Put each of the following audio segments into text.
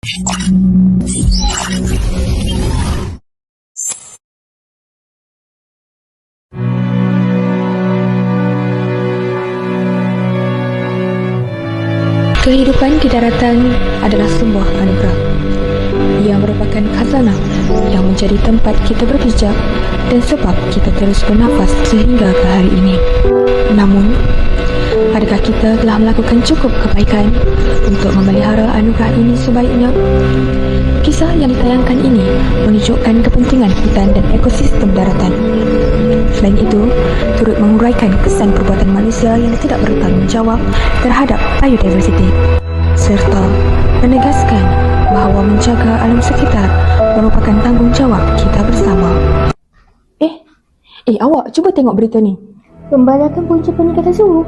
Kehidupan di daratan adalah sebuah anugerah. Ia merupakan khazanah yang menjadi tempat kita berpijak dan sebab kita terus bernafas sehingga ke hari ini. Namun, adakah kita telah melakukan cukup kebaikan untuk memelihara anugerah ini sebaiknya? Kisah yang ditayangkan ini menunjukkan kepentingan hutan dan ekosistem daratan. Selain itu, turut menguraikan kesan perbuatan manusia yang tidak bertanggungjawab terhadap biodiversiti, serta menegaskan bahawa menjaga alam sekitar merupakan tanggungjawab kita bersama. Awak cuba tengok berita ni. Pembalakan punca peningkatan suhu.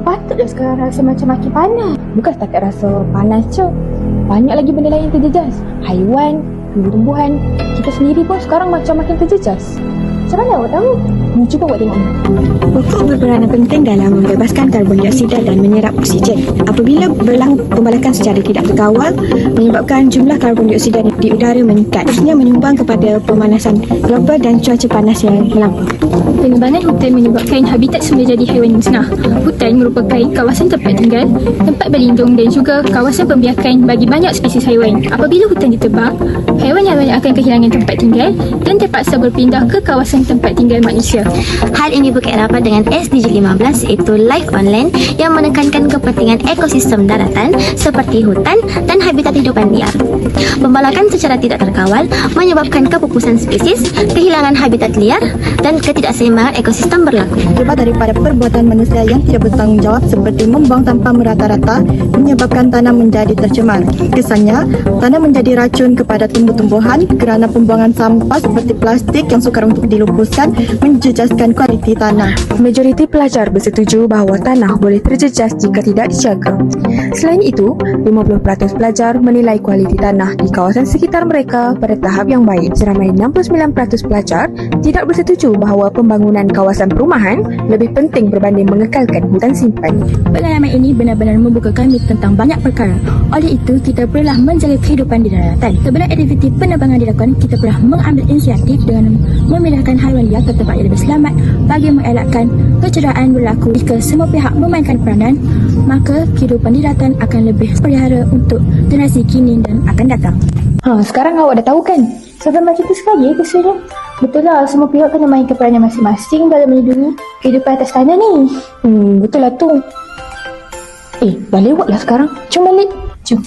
Patutlah sekarang rasa macam makin panas. Bukan setakat rasa panas je, banyak lagi benda lain yang terjejas. Haiwan, tumbuh-tumbuhan. Kita sendiri pun sekarang macam makin terjejas. Macam mana awak tahu? Ni, cuba awak tengok ni. Pokok berperanan penting dalam membebaskan karbon dioksida dan menyerap oksigen. Apabila berlaku pembalakan secara tidak terkawal, menyebabkan jumlah karbon dioksida di udara meningkat. Khususnya menyumbang kepada pemanasan global dan cuaca panas yang melampau. Penebangan hutan menyebabkan habitat sumber jadi haiwan musnah. Hutan merupakan kawasan tempat tinggal, tempat berlindung dan juga kawasan pembiakan bagi banyak spesies haiwan. Apabila hutan ditebang, haiwan-haiwan akan kehilangan tempat tinggal dan terpaksa berpindah ke kawasan tempat tinggal manusia. Hal ini berkait rapat dengan SDG 15 iaitu Life on Land yang menekankan kepentingan ekosistem daratan seperti hutan dan habitat hidupan liar. Pembalakan secara tidak terkawal menyebabkan kepupusan spesies, kehilangan habitat liar dan ketidakseimbangan ekosistem berlaku. Akibat daripada perbuatan manusia yang tidak bertanggungjawab seperti membuang tanpa merata-rata menyebabkan tanah menjadi tercemar. Kesannya, tanah menjadi racun kepada tumbuh-tumbuhan kerana pembuangan sampah seperti plastik yang sukar untuk dilupuskan menjejaskan kualiti tanah. Majoriti pelajar bersetuju bahawa tanah boleh terjejas jika tidak dijaga. Selain itu, 50% pelajar menilai kualiti tanah di kawasan sekitar mereka pada tahap yang baik. Seramai 69% pelajar tidak bersetuju bahawa pembangunan kawasan perumahan lebih penting berbanding mengekalkan hutan simpan. Pengalaman ini benar-benar membuka kami tentang banyak perkara. Oleh itu, kita perlulah menjaga kehidupan di daratan. Sebelum aktiviti penerbangan dilakukan, kita perlu mengambil inisiatif dengan memindahkan haiwan liar ke tempat yang lebih selamat bagi mengelakkan kecederaan berlaku. Jika semua pihak memainkan peranan, maka kehidupan di daratan akan lebih terpelihara untuk generasi kini dan akan datang. Sekarang awak dah tahu kan? Sampai macam tu sekali episodnya. Betul lah, semua pihak kena mainkan peranan masing-masing dalam melindungi kehidupan atas tanah ni. Betul lah tu. Dah lewat lah sekarang. Jom balik. Jom.